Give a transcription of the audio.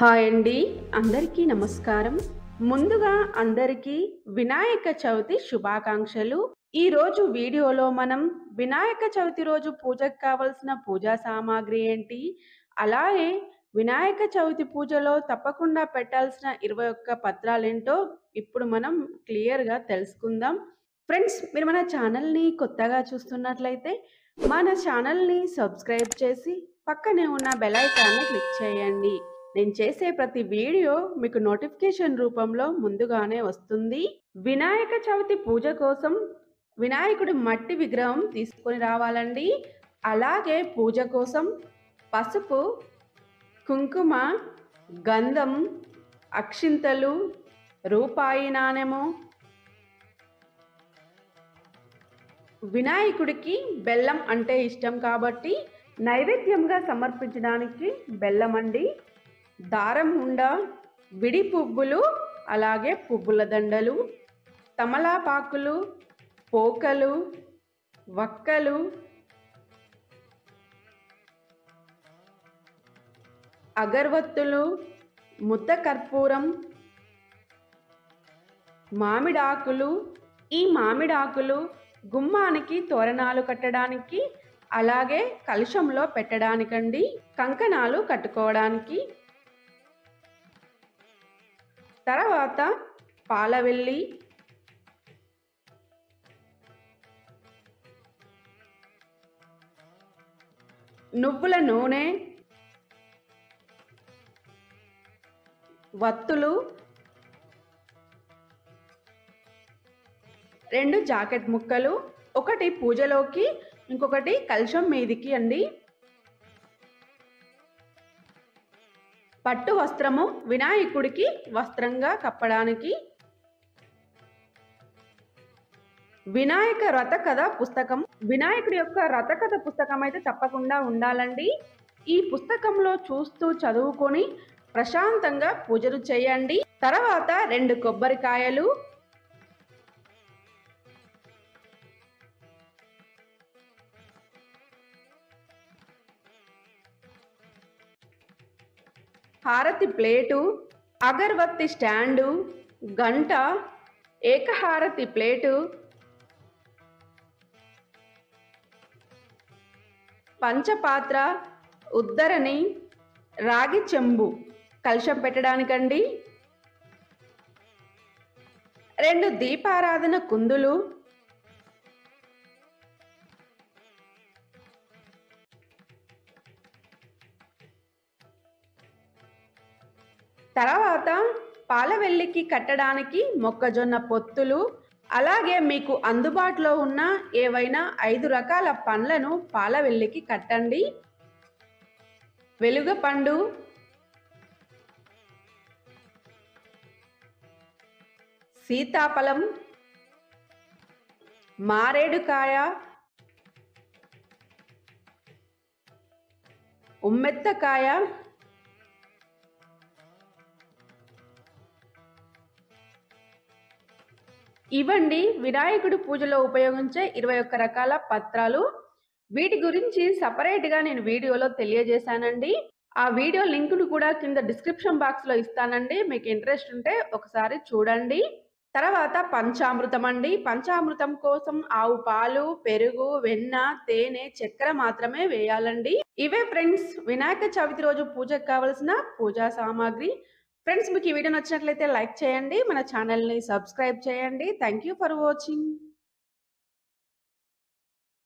Hi అండి. అందరికీ నమస్కారం. ముందుగా అందరికీ వినాయక చవితి శుభాకాంక్షలు. ఈరోజు వీడియోలో మనం వినాయక చవితి రోజు పూజకు కావలసిన పూజా సామాగ్రి ఏంటి, అలాగే వినాయక చవితి పూజలో తప్పకుండా పెట్టాల్సిన 21 పత్రాలేంటో ఇప్పుడు మనం క్లియర్‌గా తెలుసుకుందాం. ఫ్రెండ్స్, మీరు మన ఛానల్‌ని కొత్తగా చూస్తున్నట్లయితే మన ఛానల్‌ని సబ్స్క్రైబ్ చేసి పక్కనే ఉన్న బెల్ ఐకాన్‌ని క్లిక్ చేయండి. నేను చేసే ప్రతి వీడియో మీకు నోటిఫికేషన్ రూపంలో ముందుగానే వస్తుంది. వినాయక చవితి పూజ కోసం వినాయకుడి మట్టి విగ్రహం తీసుకొని రావాలండి. అలాగే పూజ కోసం పసుపు, కుంకుమ, గంధం, అక్షింతలు, రూపాయి నాణెము, వినాయకుడికి బెల్లం అంటే ఇష్టం కాబట్టి నైవేద్యంగా సమర్పించడానికి బెల్లం అండి, దారం ఉండ, విడి పువ్వులు, అలాగే పువ్వుల దండలు, తమలపాకులు, పోకలు, వక్కలు, అగరవత్తులు, ముద్ద కర్పూరం, మామిడాకులు. ఈ మామిడాకులు గుమ్మానికి తోరణాలు కట్టడానికి, అలాగే కలశంలో పెట్టడానికండి, కంకణాలు కట్టుకోవడానికి. తర్వాత పాలవెల్లి, నువ్వుల నూనె, వత్తులు, 2 జాకెట్ ముక్కలు, ఒకటి పూజలోకి, ఇంకొకటి కలశం మీదికి అండి. పట్టు వస్త్రము వినాయకుడికి వస్త్రంగా కప్పడానికి. వినాయక వ్రతకథ పుస్తకం. వినాయకుడి యొక్క వ్రతకథ పుస్తకం అయితే తప్పకుండా ఉండాలండి. ఈ పుస్తకంలో చూస్తూ చదువుకొని ప్రశాంతంగా పూజలు చేయండి. తర్వాత 2 కొబ్బరికాయలు, హారతి ప్లేటు, అగరవత్తి స్టాండు, గంట, ఏకహారతి ప్లేటు, పంచపాత్ర, ఉద్దరణి, రాగి చెంబు కలశం పెట్టడానికండి, 2 దీపారాధన కుందులు, తర్వాత పాలవెల్లికి కట్టడానికి మొక్కజొన్న పొత్తులు, అలాగే మీకు అందుబాటులో ఉన్న ఏవైనా 5 రకాల పండ్లను పాలవెల్లికి కట్టండి. వెలుగపండు, సీతాఫలం, మారేడుకాయ, ఉమ్మెత్తకాయ, ఇవండి వినాయకుడి పూజలో ఉపయోగించే 21 రకాల పత్రాలు. వీటి గురించి సపరేట్గా నేను వీడియోలో తెలియజేశానండి. ఆ వీడియో లింకును కూడా కింద డిస్క్రిప్షన్ బాక్స్లో ఇస్తానండి. మీకు ఇంట్రెస్ట్ ఉంటే ఒకసారి చూడండి. తర్వాత పంచామృతం అండి. పంచామృతం కోసం ఆవు పాలు, పెరుగు, వెన్న, తేనె, చక్కెర మాత్రమే వేయాలండి. ఇవే ఫ్రెండ్స్ వినాయక చవితి రోజు పూజకు కావలసిన పూజా సామాగ్రి. ఫ్రెండ్స్, మీకు ఈ వీడియో నచ్చినట్లయితే లైక్ చేయండి, మన ఛానల్ని సబ్స్క్రైబ్ చేయండి. Thank you for watching.